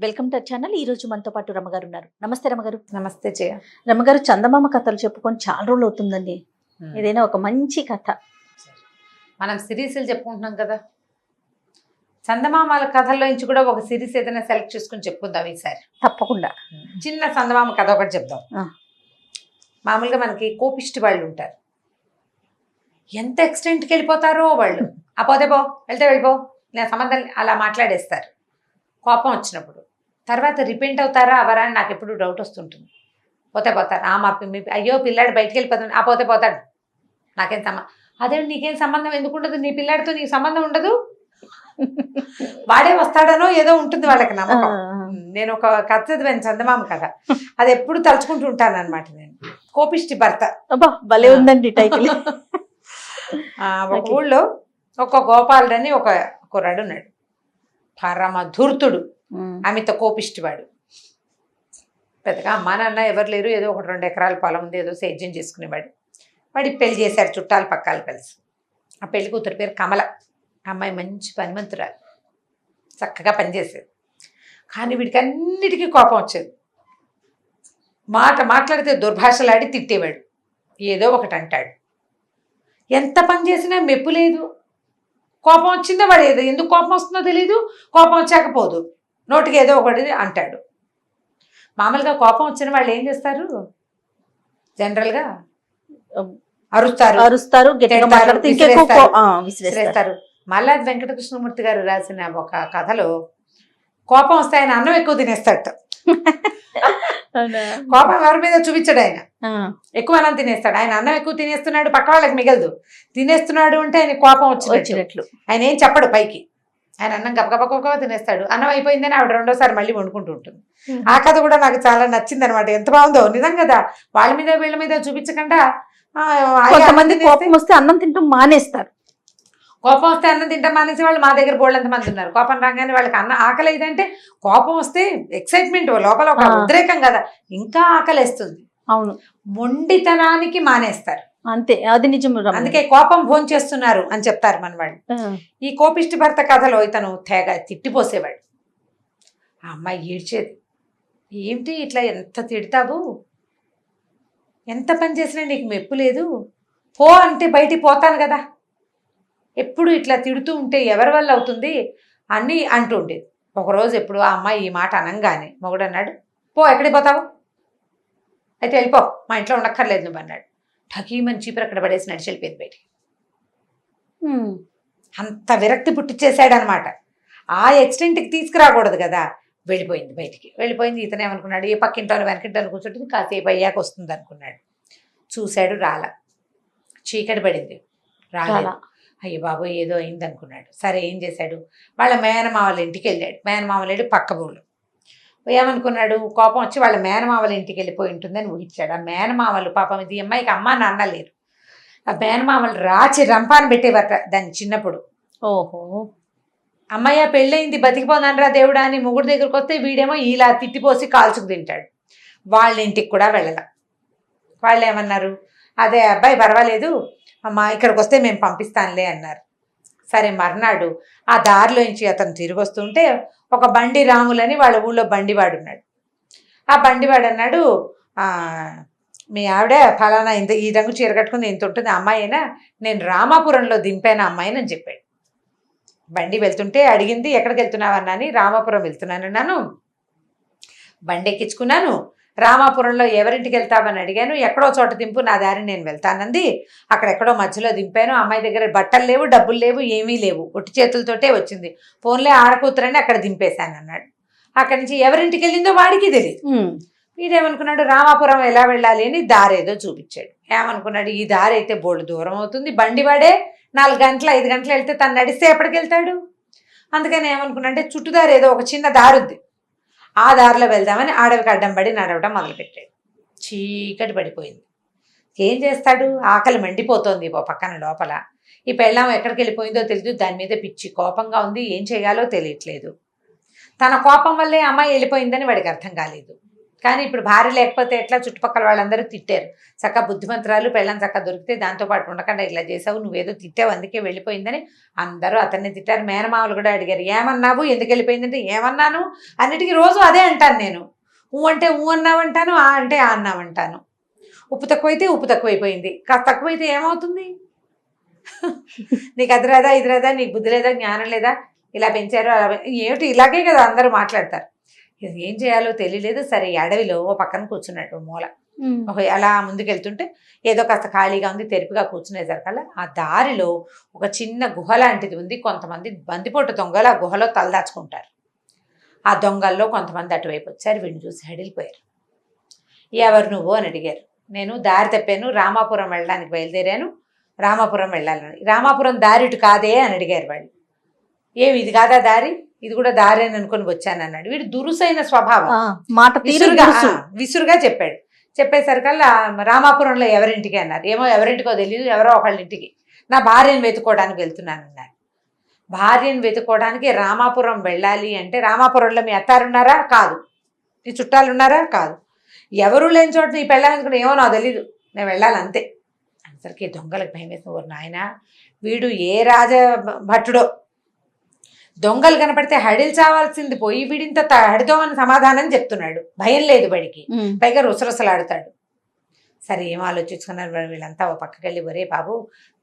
Welcome to channel. ఈ రోజు మనతో పాటు రమగారు ఉన్నారు. నమస్తే రమగారు. నమస్తే జయ. రమగారు, చందమామ కథలు చెప్పుకొని చాలా రోజులు అవుతుందండి. ఏదైనా ఒక మంచి కథ. మనం సిరీస్లు చెప్పుకుంటున్నాం కదా, చందమామల కథల్లో నుంచి కూడా ఒక సిరీస్ ఏదైనా సెలెక్ట్ చేసుకుని చెప్పుకుందాం ఈసారి. తప్పకుండా. చిన్న చందమామ కథ ఒకటి చెప్దాం. మామూలుగా మనకి కోపిష్టి వాళ్ళు ఉంటారు. ఎంత ఎక్స్టెంట్కి వెళ్ళిపోతారో వాళ్ళు. ఆ పోతే పో, వెళ్తే వెళ్ళిపో, నేను సంబంధం అలా మాట్లాడేస్తారు కోపం వచ్చినప్పుడు. తర్వాత రిపెంట్ అవుతారా అవరా అని నాకు ఎప్పుడు డౌట్ వస్తుంటుంది. పోతే పోతారు. అయ్యో పిల్లాడు బయటికి వెళ్ళిపోతాడు, ఆ పోతే పోతాడు, నాకేం అదే నీకేం సంబంధం ఎందుకు ఉండదు, నీ పిల్లాడితో నీకు సంబంధం ఉండదు, వాడే వస్తాడనో ఏదో ఉంటుంది వాళ్ళకి నమ్మకం. నేను ఒక కథ చదివాను, చందమామ కథ. అది ఎప్పుడు తలుచుకుంటూ ఉంటాను అనమాట నేను. కోపిష్టి భర్త. భలే ఉందండి టైటిల్. ఒక ఊళ్ళో ఒక గోపాలుడు అని ఒక కుర్రాడు ఉన్నాడు. పరమ ధూర్తుడు, అమిత కోపిష్టివాడు. పెద్దగా అమ్మా నాన్న ఎవరు లేరు, ఏదో 1-2 ఎకరాల పొలం ఉంది, ఏదో సేద్యం చేసుకునేవాడు. వాడికి పెళ్లి చేశారు చుట్టాలు పక్కాలు కలిసి. ఆ పెళ్లి కూతురు పేరు కమల. అమ్మాయి మంచి పనిమంతురాలు, చక్కగా పనిచేసేది. కానీ వీడికి అన్నిటికీ కోపం వచ్చేది. మాట్లాడితే దుర్భాషలాడి తిట్టేవాడు, ఏదో ఒకటి అంటాడు. ఎంత పని చేసినా మెప్పు లేదు. కోపం వచ్చిందో వాడు ఏదో ఎందుకు కోపం వస్తుందో తెలీదు, కోపం వచ్చాకపోదు, నోటికి ఏదో ఒకటి అంటాడు. మామూలుగా కోపం వచ్చిన వాళ్ళు ఏం చేస్తారు, జనరల్గా అరుస్తారు, విసిరేస్తారు. మల్లాది వెంకటకృష్ణమూర్తి గారు రాసిన ఒక కథలో కోపం వస్తే ఆయన అన్నం ఎక్కువ తినేస్తాడు. కోపం ఎవరి మీద చూపించాడు, ఆయన ఎక్కువ అన్నం తినేస్తాడు. ఆయన అన్నం ఎక్కువ తినేస్తున్నాడు, పక్క వాళ్ళకి మిగలదు, తినేస్తున్నాడు అంటే ఆయన కోపం వచ్చినట్లు. ఆయన ఏం చెప్పడు పైకి, ఆయన అన్నం గబగబ తినేస్తాడు. అన్నం అయిపోయిందని ఆవిడ రెండోసారి మళ్ళీ వండుకుంటూ ఉంటుంది. ఆ కథ కూడా నాకు చాలా నచ్చింది అనమాట. ఎంత బాగుందో నిజం కదా. వాళ్ళ మీద వీళ్ళ మీద చూపించకుండా కొంతమంది కోపం వస్తే అన్నం తింటూ మానేస్తారు. కోపం వస్తే అన్నం తింటాం మానేసి వాళ్ళు మా దగ్గర బోళ్ళంత మంది ఉన్నారు. కోపం రాగానే వాళ్ళకి ఆకలి అయిందంటే, కోపం వస్తే ఎక్సైట్మెంట్ లోపల ఒక ఉద్రేకం కదా, ఇంకా ఆకలిస్తుంది. అవును, మొండితనానికి మానేస్తారు అంతే, అది నిజం. అందుకే కోపం భోంచేస్తున్నారు అని చెప్తారు మన వాళ్ళు. ఈ కోపిష్టి భర్త కథలో ఇతను తెగ తిట్టిపోసేవాడు. ఆ అమ్మాయి ఏడ్చేది, ఏమిటి ఇట్లా ఎంత తిడతావు, ఎంత పని చేసినా నీకు మెప్పు లేదు, పో అంటే బయటికి పోతాను కదా, ఎప్పుడు ఇట్లా తిడుతూ ఉంటే ఎవరి వల్ల అవుతుంది అని అంటూ ఉండేది. ఒకరోజు ఎప్పుడు ఆ అమ్మాయి ఈ మాట అనగానే మొగుడు అన్నాడు, పో ఎక్కడికి పోతావు, అయితే వెళ్ళిపో, మా ఇంట్లో ఉండక్కర్లేదు నువ్వు అన్నాడు. ఠకీమని చీపురు అక్కడ పడేసి నడిచి వెళ్ళిపోయింది బయటికి. అంత విరక్తి పుట్టించేసాడు అనమాట. ఆ ఎక్స్టెంట్కి తీసుకురాకూడదు కదా. వెళ్ళిపోయింది బయటికి. వెళ్ళిపోయింది. ఇతనే అనుకున్నాడు, ఏ పక్కింటో వెనకింటో కూర్చుంటుంది, కాసేపు అయ్యాక వస్తుంది అనుకున్నాడు. చూశాడు, రాల. చీకటి పడింది, రాలేదు. అయ్యో బాబు ఏదో అయింది అనుకున్నాడు. సరే ఏం చేశాడు, వాళ్ళ మేనమావల ఇంటికి వెళ్ళాడు. మేనమావల ఇంటి పక్క ఊళ్ళు. ఏమనుకున్నాడు, కోపం వచ్చి వాళ్ళ మేనమావల ఇంటికి వెళ్ళిపోయి ఉంటుందని ఊహించాడు. ఆ మేనమావలు పాపం, ఇది అమ్మాయికి అమ్మ నాన్న లేరు. ఆ మేనమావలు రాచి రంపాన పెట్టేవారట దాన్ని చిన్నప్పుడు. ఓహో, అమ్మయ్య పెళ్ళయింది బతికిపోదానరా దేవుడా అని మొగుడు దగ్గరికి వస్తే వీడేమో ఇలా తిట్టిపోసి కాల్చుకు తింటాడు. వాళ్ళ ఇంటికి కూడా వెళ్ళాల. వాళ్ళు ఏమన్నారు, అదే అబ్బాయి పర్వాలేదు అమ్మా, ఇక్కడికి వస్తే మేము పంపిస్తానులే అన్నారు. సరే మర్నాడు ఆ దారిలోంచి అతను తిరిగి వస్తుంటే ఒక బండి రాములని వాళ్ళ ఊళ్ళో బండివాడు ఉన్నాడు. ఆ బండివాడు అన్నాడు, మీ ఆవిడ ఫలానా ఇంత ఈ రంగు చీర కట్టుకుని ఇంత ఉంటుంది అమ్మాయి అయినా, నేను రామాపురంలో దింపాను అమ్మాయిని అని చెప్పాడు. బండి వెళ్తుంటే అడిగింది, ఎక్కడికి వెళ్తున్నావు అన్నాని, రామాపురం వెళ్తున్నానన్నాను, బండి ఎక్కించుకున్నాను, రామాపురంలో ఎవరింటికి వెళ్తావని అడిగాను, ఎక్కడో చోట దింపు, నా దారి నేను వెళ్తానంది, అక్కడెక్కడో మధ్యలో దింపాను, అమ్మాయి దగ్గర బట్టలు లేవు, డబ్బులు లేవు, ఏమీ లేవు, ఒట్టి చేతులతోటే వచ్చింది, ఫోన్లే ఆడకూతురని అక్కడ దింపేశాను అన్నాడు. అక్కడి నుంచి ఎవరింటికి వెళ్ళిందో వాడికి తెలియదు. వీడేమనుకున్నాడు, రామాపురం ఎలా వెళ్ళాలి అని దారేదో చూపించాడు. ఏమనుకున్నాడు, ఈ దారి అయితే బోల్డ్ దూరం అవుతుంది, బండి వాడే 4 గంటలు 5 గంటలు వెళ్తే తను నడిస్తే ఎప్పటికి వెళ్తాడు. అందుకని ఏమనుకున్నాడంటే చుట్టుదారి ఏదో ఒక చిన్న దారి ఉంది, ఆ దారిలో వెళ్దామని అడవికి అడ్డం పడి నడవడం మొదలుపెట్టాడు. చీకటి పడిపోయింది. ఏం చేస్తాడు, ఆకలి మండిపోతోంది ఓ పక్కన లోపల. ఈ పెళ్ళాం ఎక్కడికి వెళ్ళిపోయిందో తెలియదు, దాని మీద పిచ్చి కోపంగా ఉంది, ఏం చేయాలో తెలియట్లేదు. తన కోపం వల్లే అమ్మాయి వెళ్ళిపోయిందని వాడికి అర్థం కాలేదు. కానీ ఇప్పుడు భార్య లేకపోతే ఎట్లా, చుట్టుపక్కల వాళ్ళందరూ తిట్టారు. చక్క బుద్ధిమంతురాలు పెళ్ళం చక్క దొరికితే దాంతోపాటు ఉండకుండా ఇలా చేసావు, నువ్వేదో తిట్టావు అందుకే వెళ్ళిపోయిందని అందరూ అతన్ని తిట్టారు. మేనమామలు కూడా అడిగారు, ఏమన్నావు, ఎందుకు వెళ్ళిపోయిందంటే ఏమన్నాను, అన్నిటికీ రోజు అదే అంటాను నేను. ఊ అంటే ఊ అన్నావంటాను, ఆ అంటే ఆ అన్నావంటాను. ఉప్పు తక్కువైతే ఉప్పు తక్కువైపోయింది, కాస్త తక్కువైతే ఏమవుతుంది? నీకు అది రాదా ఇది రాదా, నీకు బుద్ధి లేదా జ్ఞానం లేదా, ఇలా పెంచారు అలా ఏమిటి, ఇలాగే కదా అందరూ మాట్లాడతారు. ఇది ఏం చేయాలో తెలియలేదు. సరే అడవిలో ఓ పక్కన కూర్చున్నాడు మూల. అలా ముందుకెళ్తుంటే ఏదో కాస్త ఖాళీగా ఉంది, తెరిపిగా కూర్చునేసరికల్లా ఆ దారిలో ఒక చిన్న గుహ లాంటిది ఉంది. కొంతమంది బందిపోటు దొంగలు ఆ గుహలో తలదాచుకుంటారు. ఆ దొంగల్లో కొంతమంది అటువైపు వచ్చారు. వీడిని చూసి హడిలిపోయారు. ఎవరు నువ్వు అని అడిగారు. నేను దారి తప్పాను, రామాపురం వెళ్ళడానికి బయలుదేరాను, రామాపురం వెళ్ళాలని. రామాపురం దారి ఇటు కాదే అని అడిగారు వాళ్ళు. ఏమి ఇది కాదా దారి, ఇది కూడా దారి అని అనుకుని వచ్చాను అన్నాడు. వీడు దురుసైన స్వభావం, మాట విసురుగా చెప్పాడు. చెప్పేసరికల్లా రామాపురంలో ఎవరింటికి అన్నారు. ఏమో ఎవరింటికో తెలియదు, ఎవరో ఒకళ్ళ ఇంటికి, నా భార్యను వెతుక్కోవడానికి వెళ్తున్నాను అన్నారు. భార్యను వెతుక్కోవడానికి రామాపురం వెళ్ళాలి అంటే, రామాపురంలో మీ అత్తారున్నారా? కాదు. నీ చుట్టాలు ఉన్నారా? కాదు. ఎవరు లేని చోట నీ పెళ్ళాలనుకున్నా, ఏమో నాకు తెలీదు, నేను వెళ్ళాలి అంతే. అందరికీ దొంగలకు భయం వేసిన నాయన, వీడు ఏ రాజ భట్టుడో, దొంగలు కనపడితే హడిల్ చావాల్సింది పోయి వీడింత హడితోమని సమాధానం చెప్తున్నాడు. భయం లేదు బడికి, పైగా రుసరుసలాడుతాడు. సరే ఏం ఆలోచించుకున్నారు వీళ్ళంతా. ఓ పక్కకి వెళ్ళి, ఒరే బాబు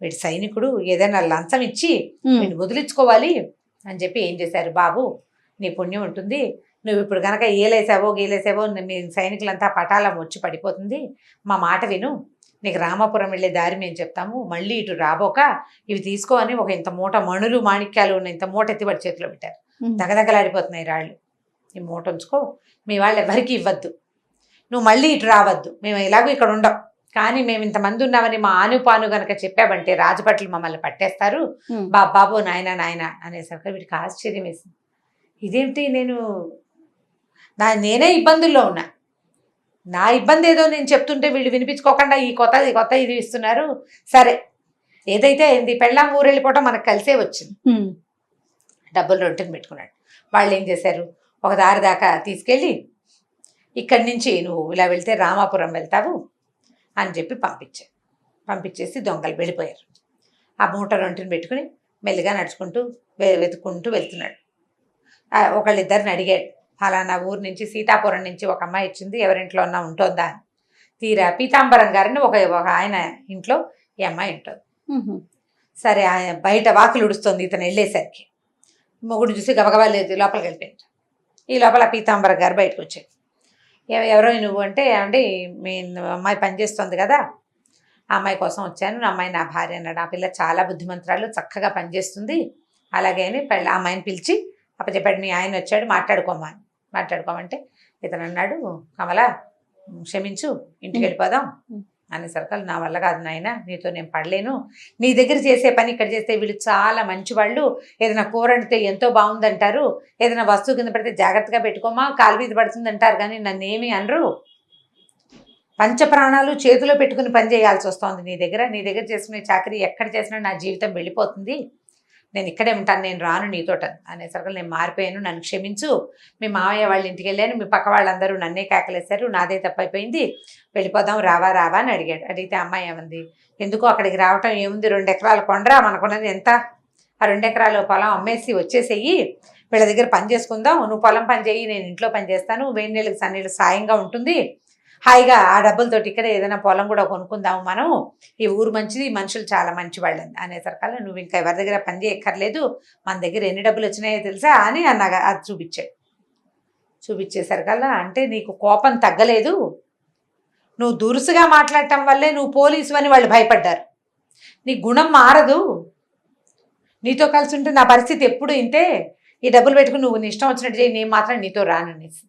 వీడి సైనికుడు, ఏదైనా లంచం ఇచ్చి వీడిని వదిలించుకోవాలి అని చెప్పి ఏం చేశారు, బాబు నీ పుణ్యం ఉంటుంది, నువ్వు ఇప్పుడు కనుక ఏలేసావో గీలేసావో మీ సైనికులంతా పటాలం వచ్చి పడిపోతుంది, మా మాట విను, నీకు రామాపురం వెళ్ళే దారి మేము చెప్తాము, మళ్ళీ ఇటు రాబోక ఇవి తీసుకో అని ఒక ఇంత మూట మణులు మాణిక్యాలు ఉన్న ఇంత మూట ఎత్తిపడి చేతిలో పెట్టారు. దగదగలాడిపోతున్నాయి రాళ్ళు. ఈ మూట ఉంచుకో, మీ వాళ్ళు ఎవరికి ఇవ్వద్దు, నువ్వు మళ్ళీ ఇటు రావద్దు, మేము ఎలాగో ఇక్కడ ఉండం, కానీ మేము ఇంతమంది ఉన్నామని మా ఆనుపాను గనక చెప్పామంటే రాజభట్లు మమ్మల్ని పట్టేస్తారు, బాబు నాయన నాయన అనేసరికి వీడికి ఆశ్చర్యం వేసింది. ఇదేంటి, నేనే ఇబ్బందుల్లో ఉన్నా, నా ఇబ్బంది ఏదో నేను చెప్తుంటే వీళ్ళు వినిపించుకోకుండా ఈ కొత్త ఇది ఇస్తున్నారు. సరే ఏదైతే అయింది, పెళ్ళాం ఊరు వెళ్ళిపోవటం మనకు కలిసే వచ్చింది. డబ్బులు రొట్టెని పెట్టుకున్నాడు. వాళ్ళు ఏం చేశారు, ఒక దారి దాకా తీసుకెళ్ళి ఇక్కడి నుంచి నువ్వు ఇలా వెళ్తే రామాపురం వెళ్తావు అని చెప్పి పంపించేసి దొంగలు వెళ్ళిపోయారు. ఆ మూట రొట్టెని పెట్టుకుని మెల్లిగా నడుచుకుంటూ వెతుక్కుంటూ వెళ్తున్నాడు. ఒకళ్ళిద్దరిని అడిగాడు, ఫలానా ఊరు నుంచి సీతాపురం నుంచి ఒక అమ్మాయి ఇచ్చింది, ఎవరింట్లో ఉన్నా ఉంటుందా అని. తీరా పీతాంబరం గారిని ఒక ఆయన ఇంట్లో ఈ అమ్మాయి ఉంటుంది. సరే ఆయన బయట వాకిలు ఉడుస్తుంది, ఇతను వెళ్ళేసరికి మొగుడు చూసి గబగబా లేదు లోపలికి వెళ్ళిపోయింది. ఈ లోపల పీతాంబరం గారు బయటకు వచ్చాడు. ఎవరో నువ్వు అంటే మీ అమ్మాయి పనిచేస్తుంది కదా, ఆ అమ్మాయి కోసం వచ్చాను, నా అమ్మాయి నా భార్య అన్నాడు. ఆ పిల్ల చాలా బుద్ధిమంతురాలు, చక్కగా పనిచేస్తుంది, అలాగే అని ఆ అమ్మాయిని పిలిచి అప్పచెప్పాడు. మీ ఆయన వచ్చాడు, మాట్లాడుకోమంటే ఇతను అన్నాడు, కమల క్షమించు, ఇంటికి వెళ్ళిపోదాం అనేసరికి, నా వల్ల కాదు నాయన, నీతో నేను పడలేను, నీ దగ్గర చేసే పని ఇక్కడ చేస్తే వీళ్ళు చాలా మంచివాళ్ళు, ఏదైనా కూర వండితే ఎంతో బాగుందంటారు, ఏదైనా వస్తువు కింద పడితే జాగ్రత్తగా పెట్టుకోమా, కాలు మీద పడుతుంది అంటారు, కానీ నన్ను ఏమీ అనరు, పంచప్రాణాలు చేతిలో పెట్టుకుని పని చేయాల్సి వస్తుంది నీ దగ్గర చేసుకునే చాకరీ ఎక్కడ చేసినా నా జీవితం వెళ్ళిపోతుంది, నేను ఇక్కడే ఉంటాను, నేను రాను నీతోట అనేసరికి నేను మారిపోయాను, నన్ను క్షమించు, మీ మావయ్య వాళ్ళ ఇంటికి వెళ్ళాను, మీ పక్క వాళ్ళందరూ నన్నే కేకలేశారు, నాదే తప్పైపోయింది, వెళ్ళిపోదాం రావా అని అడిగాడు. అడిగితే అమ్మాయి ఏమంది, ఎందుకో అక్కడికి రావటం ఏముంది, 2 ఎకరాల కొండరా, మనకున్నది ఎంత, ఆ 2 ఎకరాల పొలం అమ్మేసి వచ్చేసేయి, వీళ్ళ దగ్గర పని చేసుకుందాం, నువ్వు పొలం పని చేయి, నేను ఇంట్లో పని చేస్తాను, వేడి నీళ్ళకి సన్నీళ్ళు సాయంగా ఉంటుంది, హాయిగా ఆ డబ్బులతోటి ఇక్కడ ఏదైనా పొలం కూడా కొనుక్కుందాము, మనం ఈ ఊరు మంచిది, మనుషులు చాలా మంచి వాళ్ళని అనేసరికల్లా, నువ్వు ఇంకా ఎవరి దగ్గర పని చేయక్కర్లేదు, మన దగ్గర ఎన్ని డబ్బులు వచ్చినాయో తెలుసా అని అన్నగా అది చూపించేసరికల్లా, అంటే నీకు కోపం తగ్గలేదు, నువ్వు దురుసుగా మాట్లాడటం వల్లే నువ్వు పోలీసు అని వాళ్ళు భయపడ్డారు, నీ గుణం మారదు, నీతో కలిసి ఉంటే నా పరిస్థితి ఎప్పుడు ఇంతే, ఈ డబ్బులు పెట్టుకుని నువ్వు నీ ఇష్టం వచ్చినట్టు చేయి, నేను మాత్రం నీతో రాననేసి.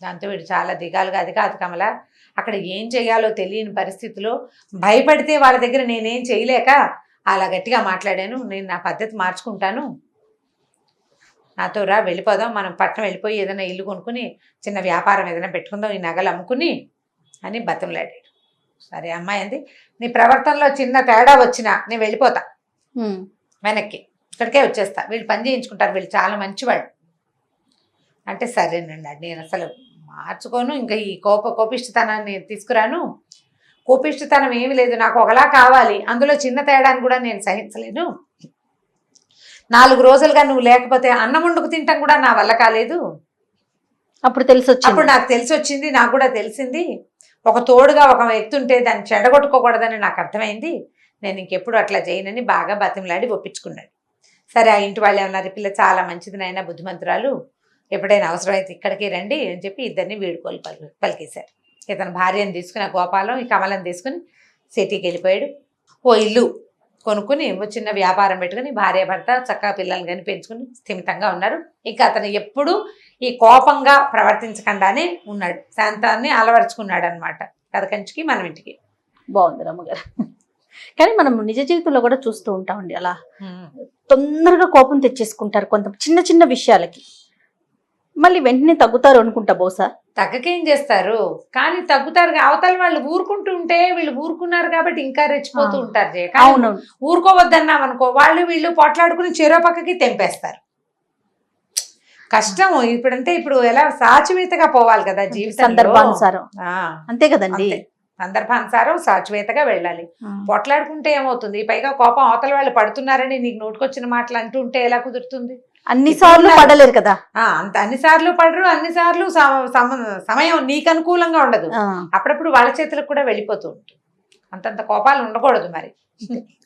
దాంతో వీడు చాలా దిగాలుగా, అది కాదు కమల, అక్కడ ఏం చేయాలో తెలియని పరిస్థితిలో భయపడితే వాళ్ళ దగ్గర నేనేం చేయలేక అలా గట్టిగా మాట్లాడాను, నేను నా పద్ధతి మార్చుకుంటాను, నాతో రా, వెళ్ళిపోదాం, మనం పట్టణం వెళ్ళిపోయి ఏదైనా ఇల్లు కొనుక్కుని చిన్న వ్యాపారం ఏదైనా పెట్టుకుందాం, ఈ నగలు అమ్ముకుని అని బతంలాడాడు. సరే అమ్మాయి అంది, నీ ప్రవర్తనలో చిన్న తేడా వచ్చినా నేను వెళ్ళిపోతా, వెనక్కి ఇక్కడికే వచ్చేస్తా, వీళ్ళు పని చేయించుకుంటారు, వీళ్ళు చాలా మంచివాళ్ళు అంటే. సరేనండి, నేను అసలు మార్చుకోను, ఇంకా ఈ కోపిష్టతనాన్ని తీసుకురాను. కోపిష్టతనం ఏమి లేదు, నాకు ఒకలా కావాలి, అందులో చిన్న తేడాన్ని కూడా నేను సహించలేను. 4 రోజులుగా నువ్వు లేకపోతే అన్నం వండుకు తింటాం కూడా నా వల్ల కాలేదు. అప్పుడు తెలిసి వచ్చింది. అప్పుడు నాకు తెలిసి వచ్చింది, నాకు కూడా తెలిసింది, ఒక తోడుగా ఒక వ్యక్తి ఉంటే దాన్ని చెడగొట్టుకోకూడదని నాకు అర్థమైంది. నేను ఇంకెప్పుడు అట్లా చేయనని బాగా బతిమలాడి ఒప్పించుకున్నాడు. సరే, ఆ ఇంటి వాళ్ళు ఏమన్నారు, పిల్ల చాలా మంచిది నాయన, బుద్ధిమంతురాలు, ఎప్పుడైనా అవసరమైతే ఇక్కడికి రండి అని చెప్పి ఇద్దరిని వీడుకోలు పలికేశారు. ఇతను భార్యను తీసుకుని, ఆ గోపాలం ఈ కమలను తీసుకుని సిటీకి వెళ్ళిపోయాడు. ఓ ఇల్లు కొనుక్కుని ఓ చిన్న వ్యాపారం పెట్టుకుని భార్య భర్త చక్కగా పిల్లల్ని కానీ పెంచుకుని స్థిమితంగా ఉన్నారు. ఇక అతను ఎప్పుడు ఈ కోపంగా ప్రవర్తించకుండానే ఉన్నాడు, శాంతాన్ని అలవరుచుకున్నాడు అనమాట. కథ కంచికి మనం ఇంటికి. బాగుంది రమ్మగారు. కానీ మనం నిజ జీవితంలో కూడా చూస్తూ ఉంటామండి, అలా తొందరగా కోపం తెచ్చేసుకుంటారు కొంత చిన్న చిన్న విషయాలకి, మళ్ళీ వెంటనే తగ్గుతారు అనుకుంటా. బహుశా తగ్గకేం చేస్తారు, కానీ తగ్గుతారు. అవతల వాళ్ళు ఊరుకుంటూ ఉంటే వీళ్ళు ఊరుకున్నారు కాబట్టి ఇంకా రెచ్చిపోతూ ఉంటారు. అవునవును, ఊరుకోవద్దన్నాం అనుకో, వాళ్ళు వీళ్ళు పోట్లాడుకుని చెరో పక్కకి తెంపేస్తారు. కష్టం. ఇప్పుడంటే ఇప్పుడు ఎలా సాచువేతగా పోవాలి కదా జీవితం, సందర్భానుసారం. అంతే కదండి, సందర్భానుసారం సాచువేతగా వెళ్ళాలి. పొట్లాడుకుంటే ఏమవుతుంది, పైగా కోపం అవతల వాళ్ళు పడుతున్నారని నీకు నోటుకొచ్చిన మాటలు అంటూ ఉంటే ఎలా కుదురుతుంది? అన్నిసార్లు పడలేరు కదా. అన్నిసార్లు పడరు, అన్నిసార్లు సమయం నీకు అనుకూలంగా ఉండదు. అప్పుడప్పుడు వాళ్ళ చేతులకు కూడా వెళ్ళిపోతూ ఉంటుంది. అంతంత కోపాలు ఉండకూడదు, మరి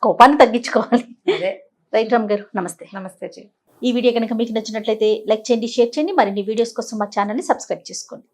కోపాన్ని తగ్గించుకోవాలి. అదే. రైట్ రామ్ గారు, నమస్తే. నమస్తే. ఈ వీడియో కనుక మీకు నచ్చినట్లయితే లైక్ చేయండి, షేర్ చేయండి. మరిన్ని వీడియోస్ కోసం మా ఛానల్ని సబ్స్క్రైబ్ చేసుకోండి.